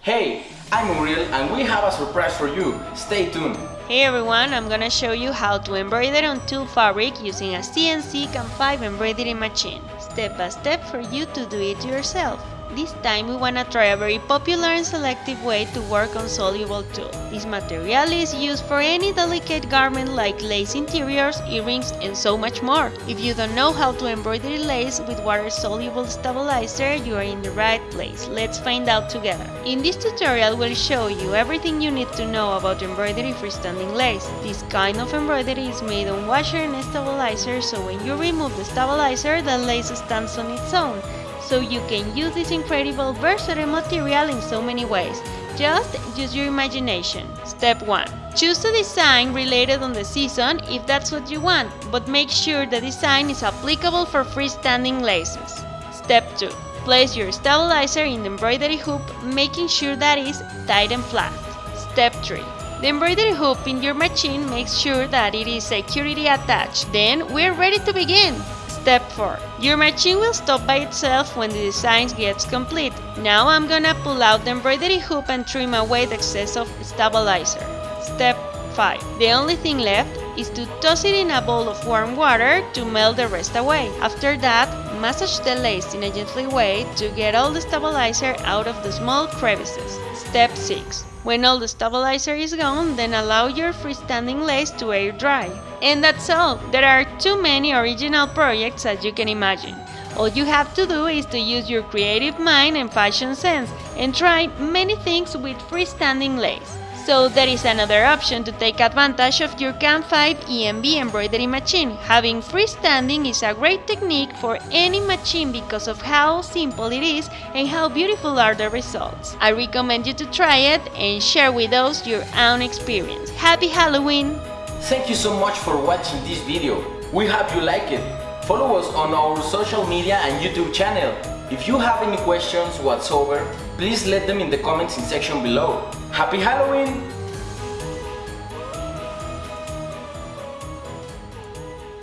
Hey, I'm Uriel and we have a surprise for you. Stay tuned. Hey everyone, I'm gonna show you how to embroider on tulle fabric using a CNC Camfive embroidery machine, step by step for you to do it yourself. This time we wanna try a very popular and selective way to work on soluble tulle. This material is used for any delicate garment like lace interiors, earrings, and so much more. If you don't know how to embroider lace with water soluble stabilizer, you are in the right place. Let's find out together. In this tutorial we'll show you everything you need to know about embroidery freestanding lace. This kind of embroidery is made on washer and stabilizer, so when you remove the stabilizer, the lace stands on its own. So you can use this incredible versatile material in so many ways. Just use your imagination. Step 1. Choose a design related on the season if that's what you want, but make sure the design is applicable for freestanding laces. Step 2. Place your stabilizer in the embroidery hoop, making sure that it is tight and flat. Step 3. The embroidery hoop in your machine makes sure that it is securely attached. Then we're ready to begin. Step 4. Your machine will stop by itself when the design gets complete. Now I'm gonna pull out the embroidery hoop and trim away the excess of stabilizer. Step 5. The only thing left is to toss it in a bowl of warm water to melt the rest away. After that, massage the lace in a gentle way to get all the stabilizer out of the small crevices. Step 6. When all the stabilizer is gone, then allow your freestanding lace to air dry. And that's all! There are too many original projects as you can imagine. All you have to do is to use your creative mind and fashion sense and try many things with freestanding lace. So there is another option to take advantage of your Camfive EMB embroidery machine. Having freestanding is a great technique for any machine because of how simple it is and how beautiful are the results. I recommend you to try it and share with us your own experience. Happy Halloween! Thank you so much for watching this video. We hope you like it. Follow us on our social media and YouTube channel. If you have any questions whatsoever, please let them in the comments section below. Happy Halloween!